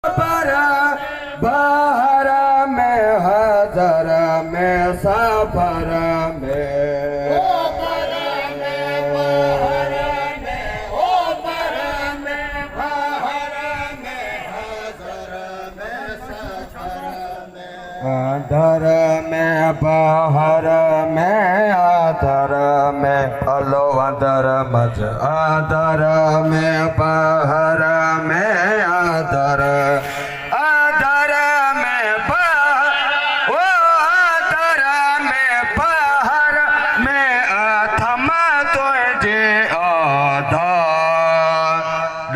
पर बाहर में हजर में सफर में धर में बाहर में आधर में अलवदर मज आधर में बाहर में आधर आधर में ओ आधर में बाहर में थम तुझे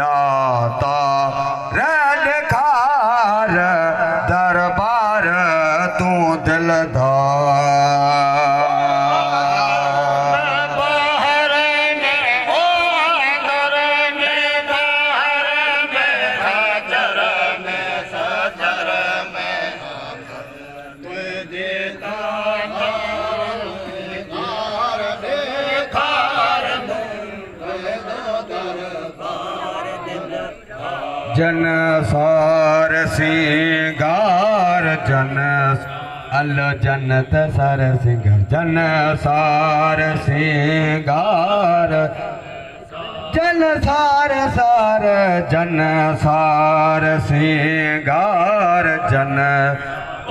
दाता रड खार दरबार तू दिलदार जन सार सिंगार जन अल जन्नत सार सिंगार जन सार सिंगार जन सार सार जन सार सिंगार जन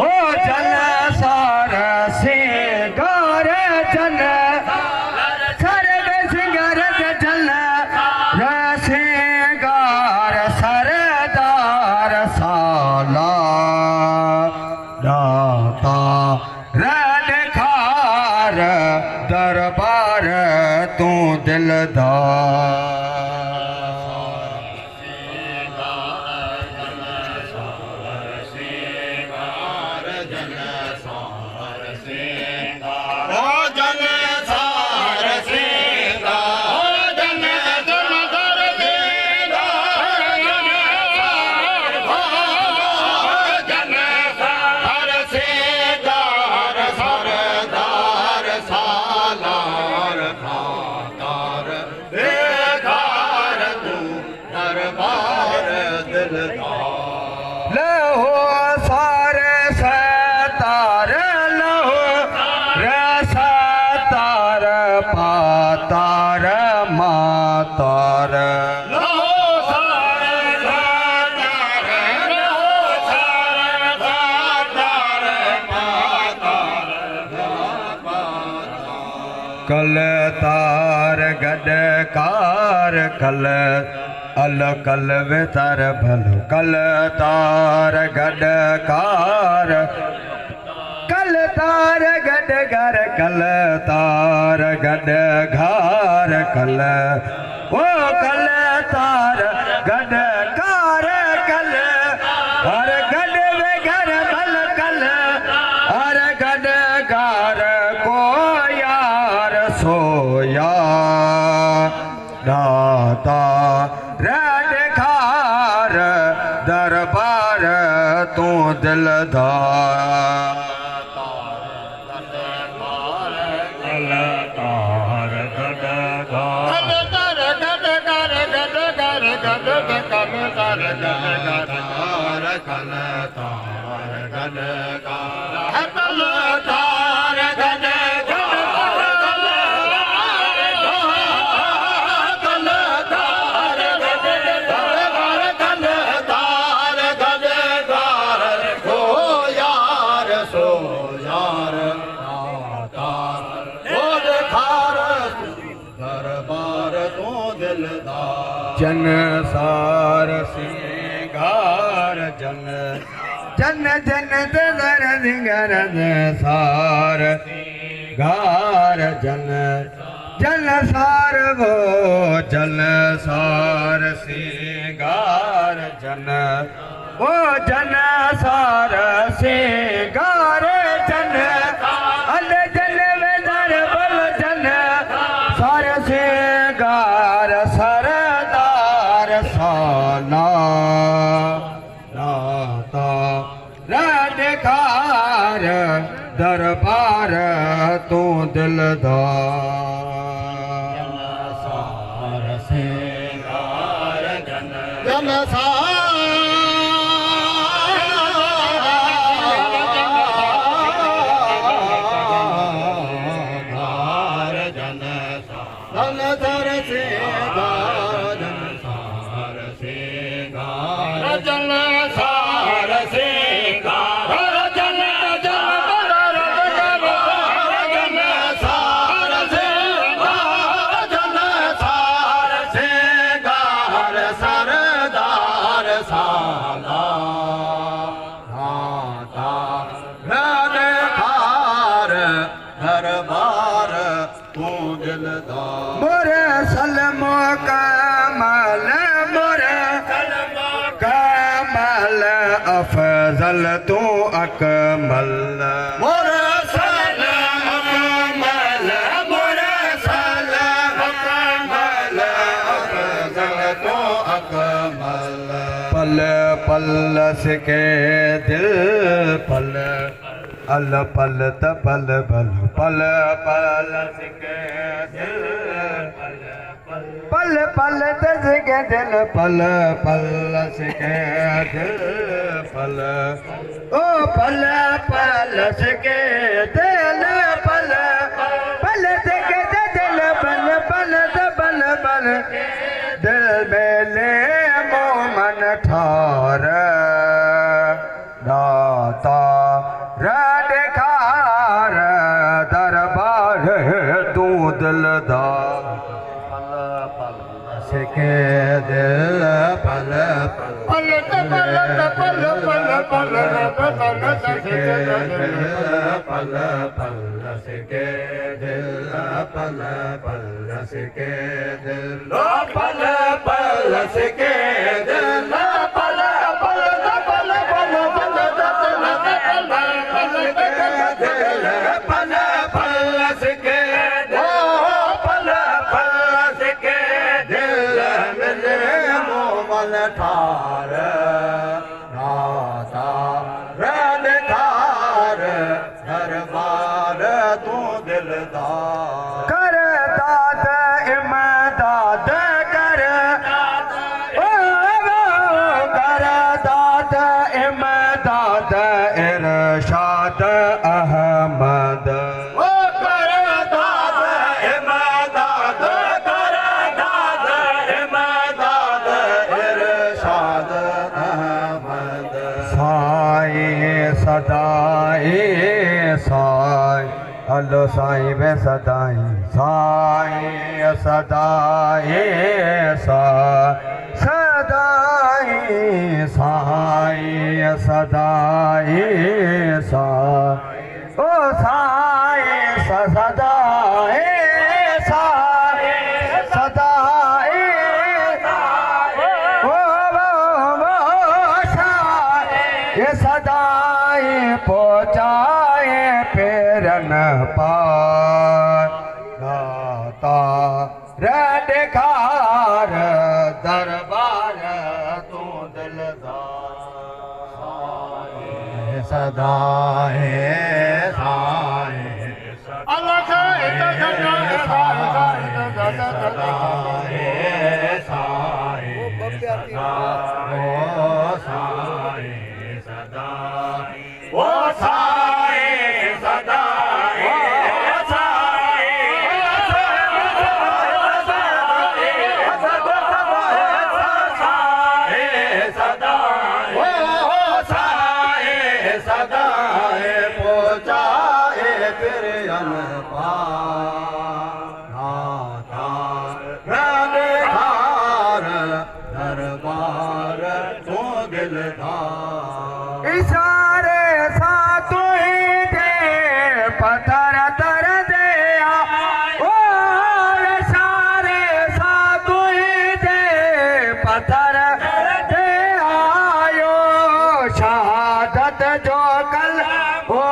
ओ जन सार सिंगार जन सार सिंगार जन सिंगार सरदार साला दाता रड खार दरबार तू दिलदार लहो सार सतार लहो रसतार पातार मातार कल तार गडकार कल अल कल वेतार भलो कल तार गडकार कल तार गडगर कल तार गडघार कल ओ कल तार गडकार कल हर गड वे घर बल कल हर गडगार को यार सोया दाता रड खार दरबार तू दिलदार जन सार सिंगार जन जन जन दर सिंगार सार गार जन जन सार वो जन सार सिंगार जन ओ जन सार सिंगार जन अल जन वेदर बल जन सार सिंगार सरदार साला दाता रड खार दरबार तू दिलदार सार सिंगार जन जन सार वाला नाता रखार दरबार तू दिलदार मोरे सलमो कमल मोरे कमल अफजल तू अकमल मोरे सलम कमल मोरे सलम कमल अफजल तू अकमल पल पल सिके दिल पल अल पल तपल पल पल पल सिके दिल पल पल सिके दिल पल पल सिके दिल पल ओ पल पल सिके दिल पल पल सिके दिल पल पल तपल पल दिल मेले मोमन ठार दाता रखार दरबार तू दिलदार पल पल सिके दिल पल पल पल पल पल पल पल सिके दिल पल पल सिके दिल पल पल सिके दिल पल पल सिके दिल पल पल पल पल पल पल सिके पल पल सिके दिल मिले मोमन ठार नाता रखार दरबार तू दिलदार कर दाद इमदाद कर ओ कर दाद इमदाद इरशाद अहमद ओ कर दाद इमदाद कर दाद इमदाद इरशाद अहमद साई सदाई साई अल्लो साई में सदाई साई सदाई सदाई साई सदाई साई ओ साई सदाई साई सदाई ओ साई सदाई पहुँचाए पेरन पार दाता रखार दरबार तू दिलदार सदाए साए अल्लाह सदाए साए ओ साए सदाए सदाए पहुँचाए तेरे रखार दरबार तू दिलदार इशारे सा तू ही दे पत्थर तर दे ओ इशारे सा तू ही दे पत्थर दे आयो शहादत जो कल ओ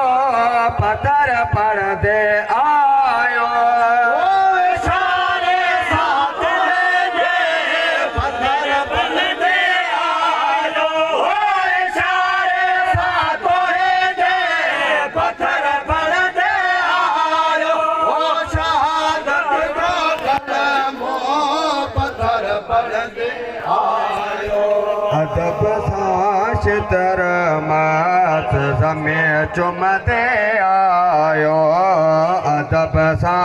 पत्थर पढ़ दे आयो इशारे सा तू ही दे पत्थर पढ़ दे आयो इशारे सा तू ही दे पत्थर पढ़ दे आयो ओ शहादत जो कलम ओ पत्थर पढ़ दे आयो अदब साश तर मात जमे चुमते आयो अदब सा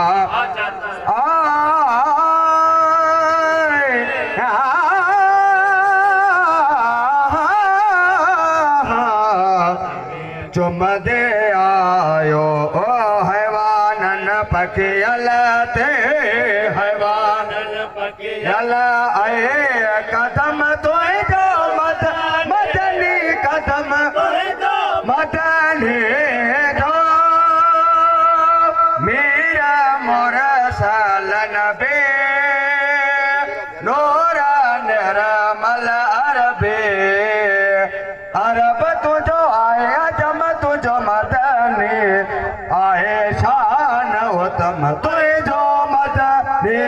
चुमदे आयो ओ हैवानन पखियल ते हैवानन पखियल आए कदम तो जो मत मत अरब तुझो आहे अजम तुझो मदनी आहे शान उत्तम तुझो मदनी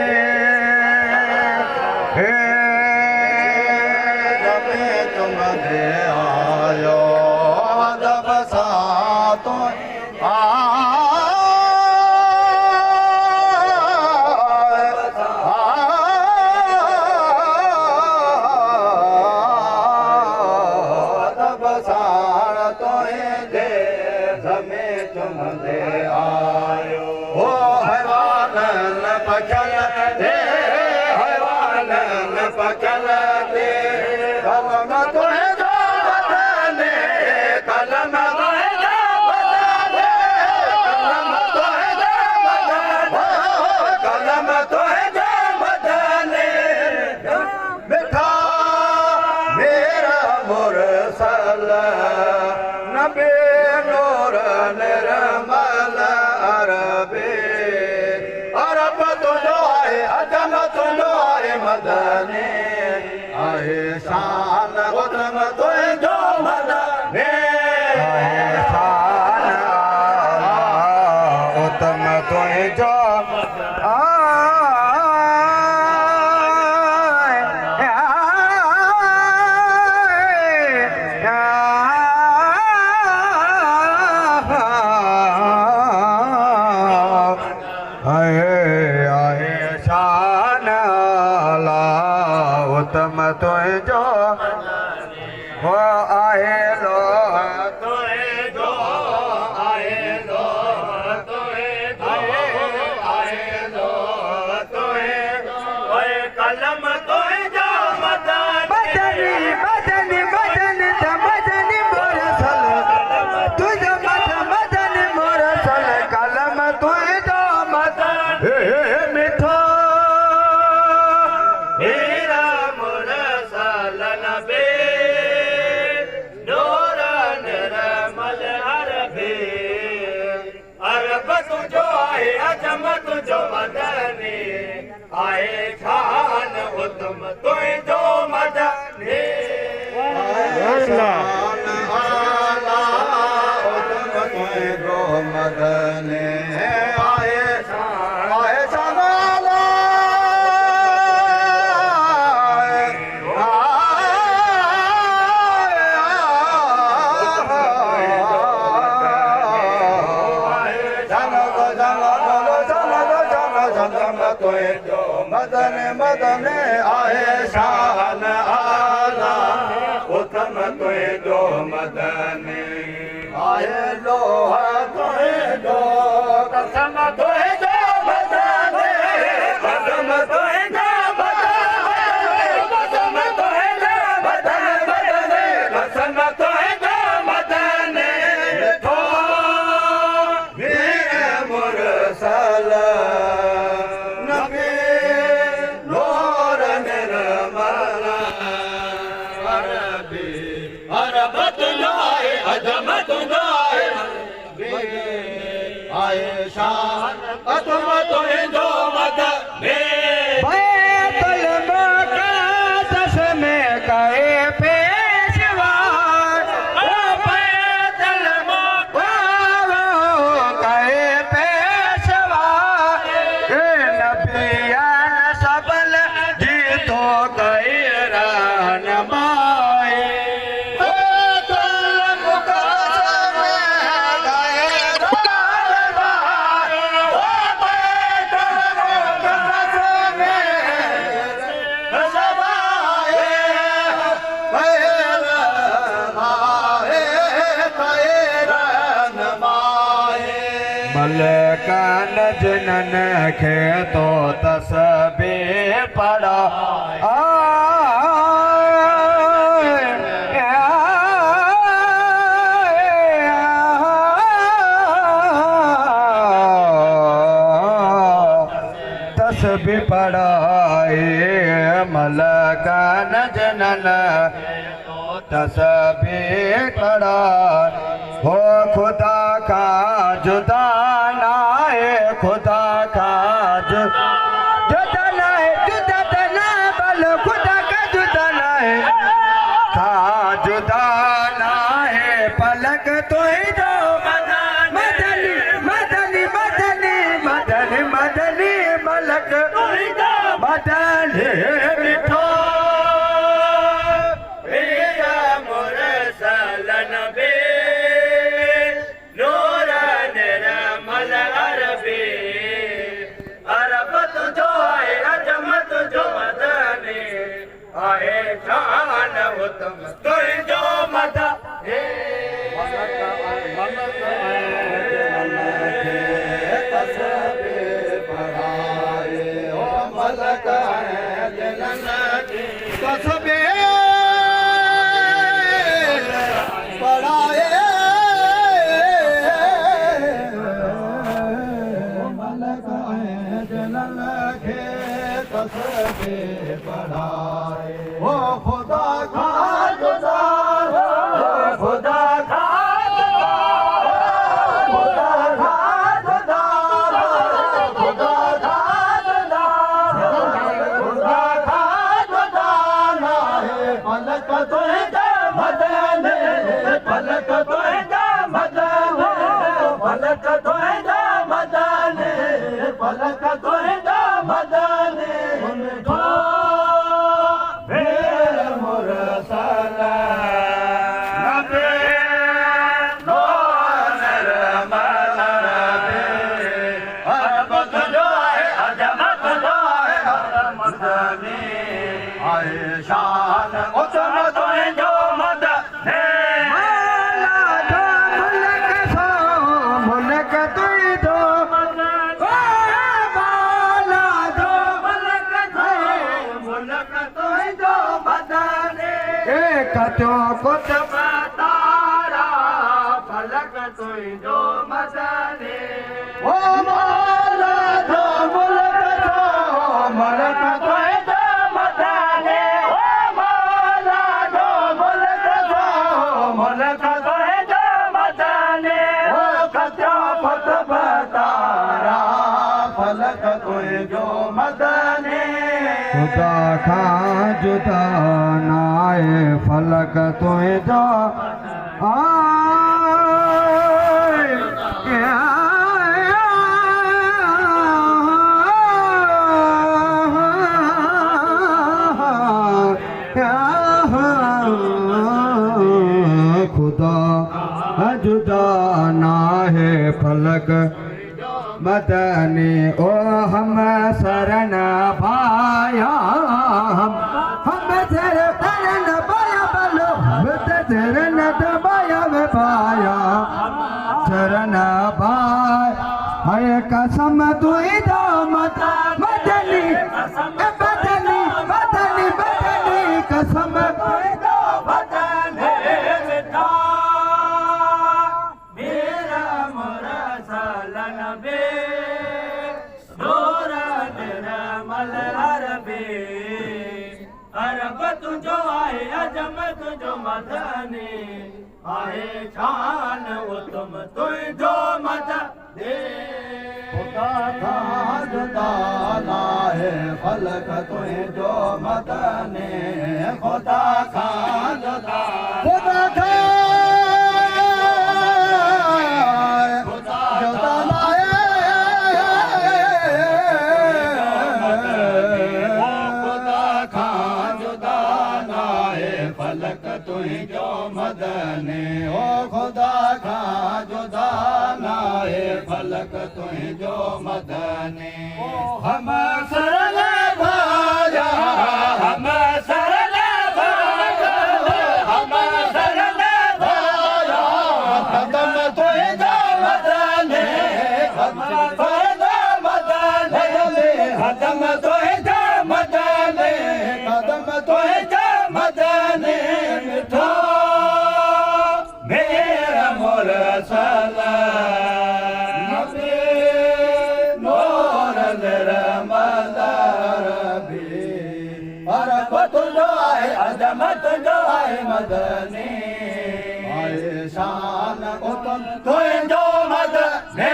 तुम दे आयो अदब सा तो मदनी आहे शान उत्तम तुझो मदनी आहे शान उत्तम तुझो उत्तम तुझो हो आहे लो तुझो आहे लो तुझो आहे लो तुझो ओए कलम तुझो मदनी मदनी मदनी मदनी मोरसल तुझो मदनी मोरसल कलम तुझो मदनी मिठो तुझो मदनी आए शान उत्तम तुझो मदनी शान आला उत्तम तुझो मदनी आए शान आला मदन मदन आए शान आला उत्तम तुझो मदनी आए लोह तुझो कसम तुझो मदनी कसम तुझो कसम तुझो मदनी कसम तुझो मदनी थो वीर मुरसल शान उत्तम तुझो मदनी बैतुल मुक़द्दस में गए पेशवा बैतुल मुक़द्दस गए पेशवा नबियान सबल जीतो गए रहनुमाई मलकन जिनन खे तो तस्बीह पढ़ा तस्बीह पढ़ाए मलकन जिनन तस्बीह पढ़ा हो खुदा का जुदा ना है खुदा का जुदा ना है जुदा ना बल खुदा का जुदा ना है था जुदा नाहे फलक तुंहिंजो मदनी मदनी मदनी मदनी मदनी मलक मदनी मिठो मुरसलन बे नूर निर्मल अरबी अरब तुझो आहे अजमत जो मदनी आहे शान उत्तम तुझो मदनी मलक कसबे पढ़ाए मलक जलन खे कसबे पढ़ाए ओ खुदा का जुदा खुदा का फलक तुंहिंजा मदनी फलक तुंहिंजा मदनी फलक तुंहिंजा मदनी फलक तुंहिंजा मदनी भेर मुरसल नबी नूर निर्मल अरब तुझो आहे अजमत जो आहे मदनी आहे शान उत्तम तुंहिंजो मदनी मुलक तुंहिंजो मुलक तुंहिंजो मदनी कचो कुतुब तारा फलक तुंहिंजो मदनी ओ मौला जो मुलक जो मलक तुंहिंजो मदनी ओ मौला जो मुलक जो मलक तुंहिंजो मदनी ओ कचो कुतुब तारा फलक तुंहिंजो मदनी खुदा खां जुदा नाहे फलक तुंहिंजो खुदा जुदा नाहे फलक मदनी ओ हम शरण भाया हम शरण पाया बलो शरण दबाया वे पाया शरण भाई है कसम तुझो मदनी मदनी मदनी मदनी कसम तुझो मदनी मिठा मेरा मुरसलन बे नूर निर्मल अरबी अरब तुझो आहे अजमत तुझो मदनी आहे शान उत्तम तुझो मदनी खुदा खां जुदा नाहे फलक तुझो मदनी खुदा खां जुदा खुदा खां जुदा नाहे खुदा खां जुदा नाहे फलक तुझो मदनी ओ खुदा खां जुदा नाहे फलक तुझो मदनी हम शरण भाया हम शरण भाया हम शरण भाया कदम तुझो मदनी कदम तुझो मदनी कदम तुझो मदनी कदम तुझो मदनी मिठा मेरा मुरसल नबी नूर निर्मल अरबी अरब तुझो आहे अजमत जो आहे मदनी आहे शान उत्तम तुझो मदनी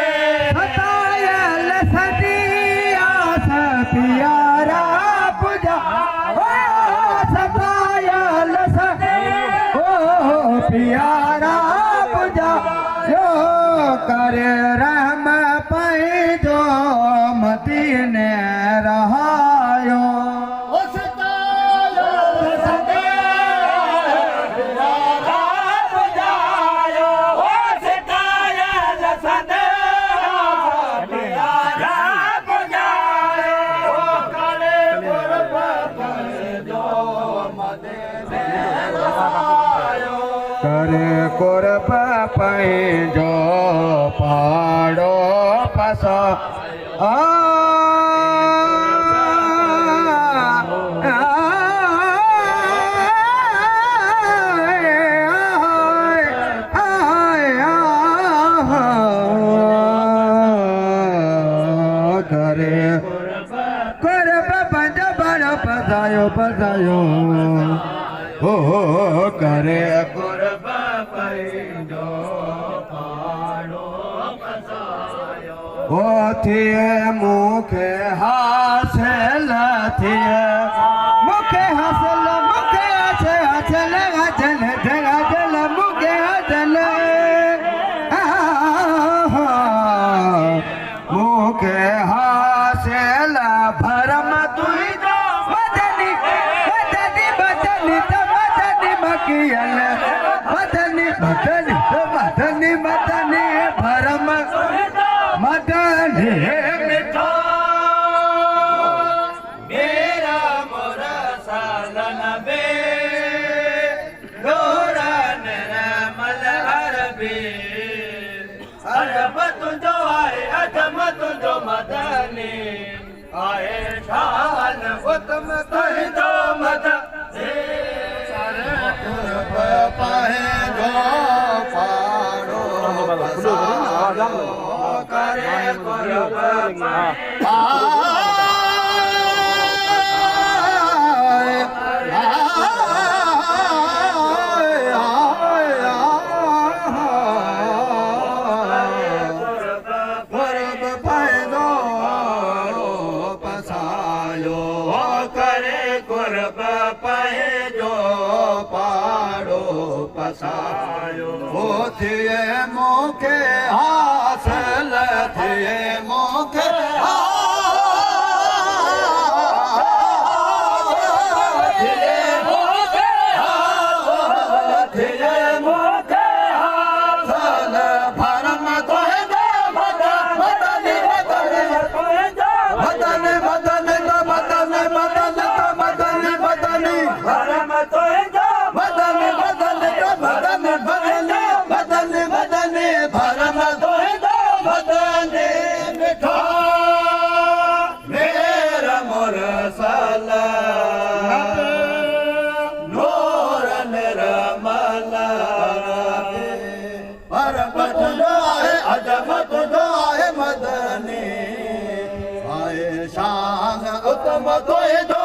सतायल सदिया पियारा पूजा ओ सतायल सदिया ओ पियारा पूजा यो करे राम पैदो मती ने रहायो करे कुर्ब पैजो पाड़ो पसा करे कुर्ब पंज बड़ पसायो पसायो हो करे कुर्ब पैजो पाड़ो पसायो हो थिए मुखे हासिल थिए मुखे हासिल मुखे हासिल हासिल हासिल मुखे हासिल मुखे हासिल भरम तुई मदनी मदनी मदनी मदनी मकियल मदनी मदनी मदनी मदनी भरम मदनी मिठो मेरा मोरा सालन बे लोरन रमल अरबी अरब तुझो आए अजम तुझो मदनी आए शान उत्तम तुझो मदनी पाहे जो पाड़ो करे कुर्ब कुर्ब पैदो पसायो करे कुर्ब पैजो पाड़ो पसायो हो थिए मोखे हासिल थिए मोखे शान उत्तम तो